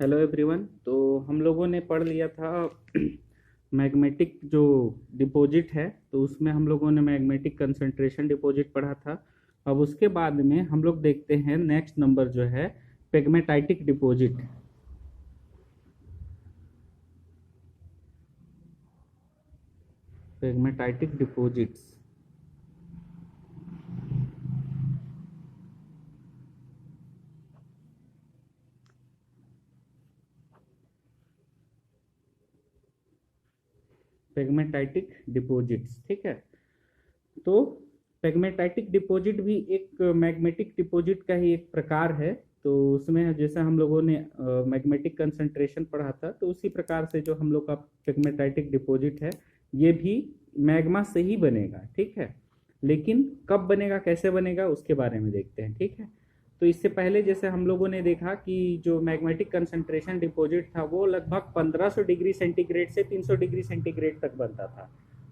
Hello everyone. तो हम लोगों ने पढ़ लिया था मैग्मेटिक जो डिपॉजिट है, तो उसमें हम लोगों ने मैग्मेटिक कंसंट्रेशन डिपॉजिट पढ़ा था। अब उसके बाद में हम लोग देखते हैं नेक्स्ट नंबर जो है पेग्मेटाइटिक डिपॉजिट। पेग्मेटाइटिक डिपॉजिट्स। पेग्मेटाइटिक डिपॉजिट्स, ठीक है। तो पेग्मेटाइटिक डिपॉजिट भी एक मैग्मेटिक डिपॉजिट का ही एक प्रकार है। तो उसमें जैसे हम लोगों ने मैग्मेटिक कंसंट्रेशन पढ़ा था, तो उसी प्रकार से जो हम लोग का पेग्मेटाइटिक डिपॉजिट है ये भी मैग्मा से ही बनेगा, ठीक है। लेकिन कब बनेगा, कैसे बनेगा, उसके बारे में देखते हैं, ठीक है। तो इससे पहले जैसे हम लोगों ने देखा कि जो मैग्मेटिक कंसंट्रेशन डिपॉजिट था वो लगभग 1500 डिग्री सेंटीग्रेड से 300 डिग्री सेंटीग्रेड तक बनता था।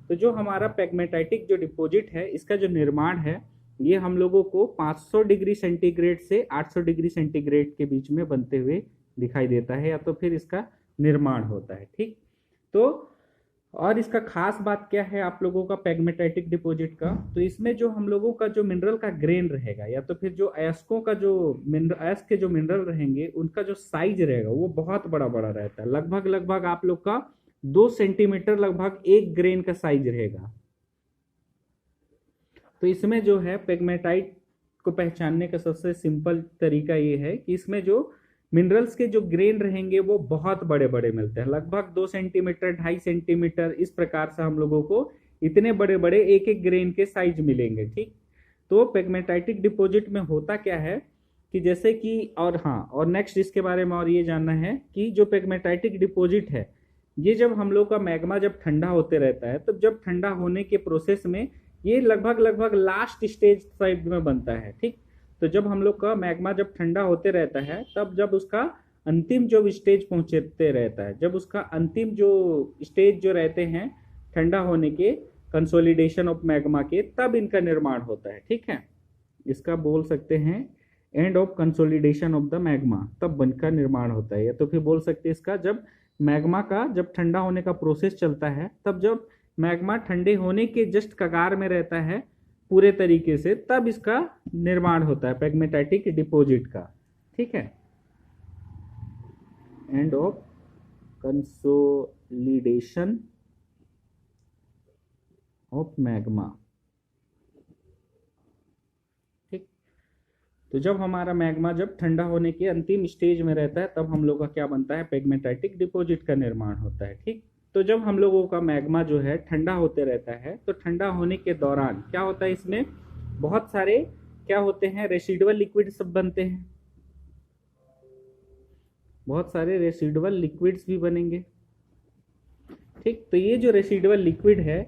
तो जो हमारा पेग्मेटाइटिक जो डिपॉजिट है इसका जो निर्माण है ये हम लोगों को 500 डिग्री सेंटीग्रेड से 800 डिग्री सेंटीग्रेड के बीच में बनते हुए दिखाई देता है, या तो फिर इसका निर्माण होता है, ठीक। तो और इसका खास बात क्या है आप लोगों का पेग्मेटाइटिक डिपॉजिट का, तो इसमें जो हम लोगों का जो मिनरल का ग्रेन रहेगा, या तो फिर जो अयस्कों का जो अयस्क के जो मिनरल रहेंगे उनका जो साइज रहेगा वो बहुत बड़ा बड़ा रहता है। लगभग लगभग आप लोग का 2 सेंटीमीटर, लगभग 1 ग्रेन का साइज रहेगा। तो इसमें जो है पेग्मेटाइट को पहचानने का सबसे सिंपल तरीका ये है कि इसमें जो मिनरल्स के जो ग्रेन रहेंगे वो बहुत बड़े बड़े मिलते हैं, लगभग 2 सेंटीमीटर, 2.5 सेंटीमीटर, इस प्रकार से हम लोगों को इतने बड़े बड़े एक एक ग्रेन के साइज मिलेंगे, ठीक। तो पेग्मेटाइटिक डिपॉजिट में होता क्या है कि जैसे कि और हाँ, और नेक्स्ट इसके बारे में और ये जानना है कि जो पेग्मेटाइटिक डिपॉजिट है ये जब हम लोग का मैग्मा जब ठंडा होते रहता है, तब जब ठंडा होने के प्रोसेस में ये लगभग लगभग लास्ट स्टेज साइड में बनता है, ठीक। तो जब हम लोग का मैग्मा जब ठंडा होते रहता है तब जब उसका अंतिम जो स्टेज पहुंचते रहता है, जब उसका अंतिम जो स्टेज जो रहते हैं ठंडा होने के, कंसोलिडेशन ऑफ मैग्मा के, तब इनका निर्माण होता है, ठीक है। इसका बोल सकते हैं end of consolidation of the magma, तब बनका निर्माण होता है। या तो फिर बोल सकते हैं इसका जब मैग्मा का जब ठंडा होने का प्रोसेस चलता है, तब जब मैग्मा ठंडे होने के जस्ट कगार में रहता है पूरे तरीके से, तब इसका निर्माण होता है पेग्मेटाइटिक डिपॉजिट का, ठीक है। End of consolidation of magma, ठीक। तो जब हमारा मैग्मा जब ठंडा होने के अंतिम स्टेज में रहता है तब हम लोग का क्या बनता है, पेग्मेटाइटिक डिपॉजिट का निर्माण होता है, ठीक। तो जब हम लोगों का मैग्मा जो है ठंडा होते रहता है, तो ठंडा होने के दौरान क्या होता है, इसमें बहुत सारे क्या होते हैं, रेसिडुअल लिक्विड सब बनते हैं, बहुत सारे रेसिडुअल लिक्विड्स भी बनेंगे, ठीक। तो ये जो रेसिडुअल लिक्विड है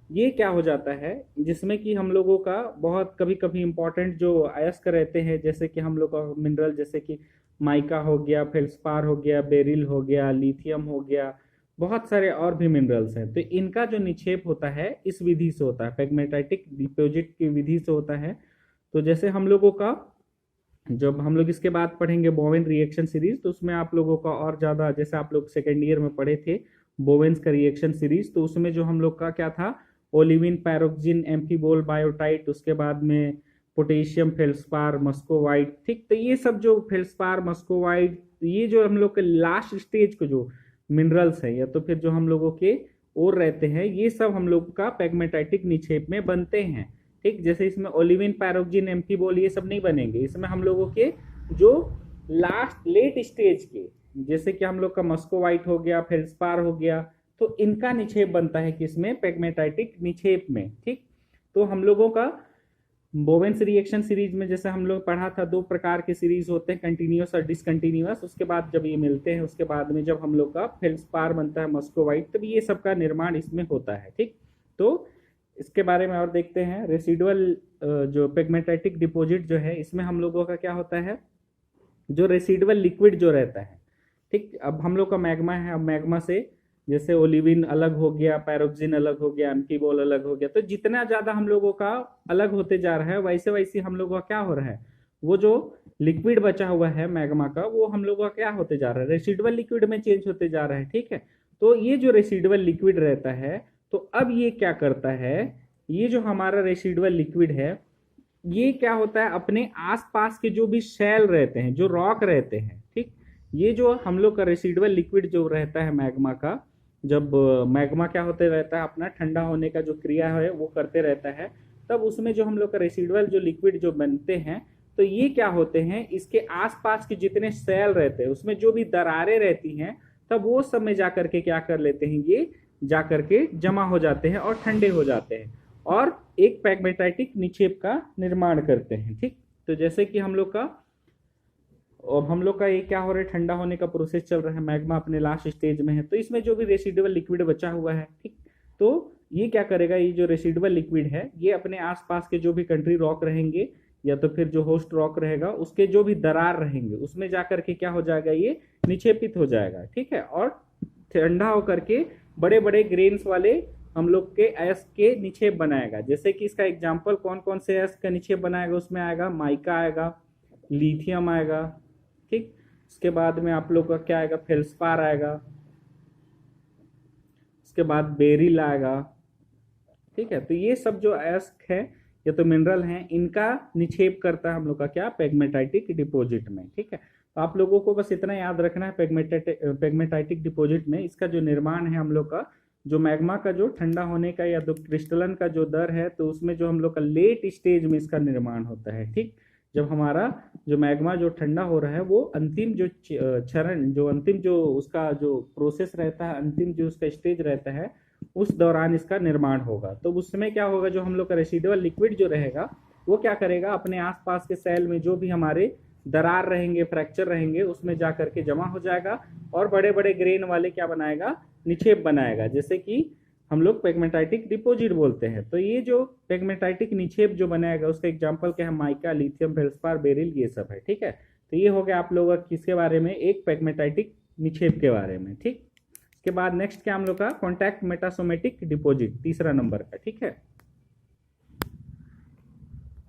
ये क्या हो जाता है, जिसमें कि हम लोगों का बहुत कभी कभी इंपॉर्टेंट जो अयस्क रहते हैं, जैसे कि हम लोग का मिनरल, जैसे कि माइका हो गया, फेल्सपार हो गया, बेरिल हो गया, लिथियम हो गया, बहुत सारे और भी मिनरल्स हैं। तो इनका जो निक्षेप होता है इस विधि से होता है, पेग्मेटाइटिक डिपॉजिट की विधि से होता है। तो जैसे हम लोगों का जब हम लोग इसके बाद पढ़ेंगे बोवेन रिएक्शन सीरीज, तो उसमें आप लोगों का और ज़्यादा, जैसे आप लोग सेकेंड ईयर में पढ़े थे बोवेन्स का रिएक्शन सीरीज, तो उसमें जो हम लोग का क्या था, ओलिविन, पैरोक्सिन, एम्फीबोल, बायोटाइट, उसके बाद में पोटेशियम, फेल्सपार, मस्कोवाइट, ठीक। तो ये सब जो फेल्सपार, मस्कोवाइट, ये जो हम लोग के लास्ट स्टेज को जो मिनरल्स हैं, या तो फिर जो हम लोगों के और रहते हैं, ये सब हम लोग का पेग्मेटाइटिक निक्षेप में बनते हैं, ठीक। जैसे इसमें ओलिविन, पैरोक्सिन, एम्फीबोल ये सब नहीं बनेंगे, इसमें हम लोगों के जो लास्ट लेट स्टेज के, जैसे कि हम लोग का मस्कोवाइट हो गया, फेल्सपार हो गया, तो इनका निक्षेप बनता है किसमें, पेग्मेटाइटिक निक्षेप में, ठीक। तो हम लोगों का बोवेन्स रिएक्शन सीरीज में जैसे हम लोग पढ़ा था, 2 प्रकार के सीरीज होते हैं, कंटिन्यूअस और डिसकंटिन्यूअस। उसके बाद जब ये मिलते हैं, उसके बाद में जब हम लोग का फेल्सपार बनता है, मस्कोवाइट, तब ये सब का निर्माण इसमें होता है, ठीक। तो इसके बारे में और देखते हैं। रेसिडुअल जो पेग्मेटाइटिक डिपॉजिट जो है, इसमें हम लोगों का क्या होता है, जो रेसिडुअल लिक्विड जो रहता है, ठीक। अब हम लोग का मैग्मा है, अब मैग्मा से जैसे ओलिविन अलग हो गया, पैरोक्सिन अलग हो गया, एम्फीबोल अलग हो गया, तो जितना ज्यादा हम लोगों का अलग होते जा रहा है, वैसे वैसे हम लोगों का क्या हो रहा है, वो जो लिक्विड बचा हुआ है मैग्मा का, वो हम लोग का क्या होते जा रहा है, रेसिडुअल लिक्विड में चेंज होते जा रहा है। ठीक है, तो ये जो रेसिडुअल लिक्विड रहता है, तो अब ये क्या करता है, ये जो हमारा रेसिडुअल लिक्विड है, ये क्या होता है, अपने आसपास के जो भी शेल रहते हैं, जो रॉक रहते हैं, ठीक, ये जो हम लोग का रेसिडुअल लिक्विड जो रहता है मैग्मा का, जब मैग्मा क्या होते रहता है, अपना ठंडा होने का जो क्रिया है वो करते रहता है, तब उसमें जो हम लोग का रेसिडुअल जो लिक्विड जो बनते हैं, तो ये क्या होते हैं, इसके आसपास के जितने सेल रहते हैं उसमें जो भी दरारें रहती हैं, तब वो सब में जाकर के क्या कर लेते हैं, ये जाकर के जमा हो जाते हैं और ठंडे हो जाते हैं और एक पैगमेटाइटिक निक्षेप का निर्माण करते हैं। ठीक, तो जैसे कि हम लोग का ये क्या हो रहा है, ठंडा होने का प्रोसेस चल रहा है, मैग्मा अपने लास्ट स्टेज में है, तो इसमें जो भी रेसिडुअल लिक्विड बचा हुआ है, ठीक, तो ये क्या करेगा, ये जो रेसिडुअल लिक्विड है ये अपने आसपास के जो भी कंट्री रॉक रहेंगे या तो फिर जो होस्ट रॉक रहेगा उसके जो भी दरार रहेंगे उसमें जाकर के क्या हो जाएगा, ये निक्षेपित हो जाएगा। ठीक है, और ठंडा होकर के बड़े बड़े ग्रेन्स वाले हम लोग के एस के निक्षेप बनाएगा। जैसे कि इसका एग्जांपल कौन कौन से एस का निक्षेप बनाएगा, उसमें आएगा माइका आएगा, लिथियम आएगा, ठीक, इसके बाद में आप लोग का क्या आएगा, फेल्सपार आएगा, इसके बाद बेरिल आएगा। ठीक है, तो ये सब जो एस्क है या तो मिनरल हैं, इनका निक्षेप करता है हम लोग का क्या, पेगमेटाइटिक डिपॉजिट में। ठीक है, तो आप लोगों को बस इतना याद रखना है, पेगमेटाइटिक डिपॉजिट में इसका जो निर्माण है हम लोग का, जो मैग्मा का जो ठंडा होने का या तो क्रिस्टलन का जो दर है, तो उसमें जो हम लोग का लेट स्टेज में इसका निर्माण होता है। ठीक, जब हमारा जो मैग्मा जो ठंडा हो रहा है वो अंतिम जो चरण, जो अंतिम जो उसका जो प्रोसेस रहता है, अंतिम जो उसका स्टेज रहता है, उस दौरान इसका निर्माण होगा। तो उस समय क्या होगा, जो हम लोग का रेसिडुअल लिक्विड जो रहेगा वो क्या करेगा, अपने आसपास के सेल में जो भी हमारे दरार रहेंगे, फ्रैक्चर रहेंगे, उसमें जा करके जमा हो जाएगा और बड़े बड़े ग्रेन वाले क्या बनाएगा, निक्षेप बनाएगा, जैसे कि हम लोग पेगमेटाइटिक डिपॉजिट बोलते हैं। तो ये जो पेगमेटाइटिक निक्षेप जो बनाएगा उसका एग्जांपल क्या है, माइका, लिथियम, फेल्सपार, बेरिल, ये सब है। ठीक है, तो ये हो गया आप लोगों का किसके बारे में, एक पेगमेटाइटिक निक्षेप के बारे में। ठीक, इसके बाद नेक्स्ट क्या हम लोग का, कॉन्टैक्ट मेटासोमेटिक डिपॉजिट, तीसरा नंबर का। ठीक है।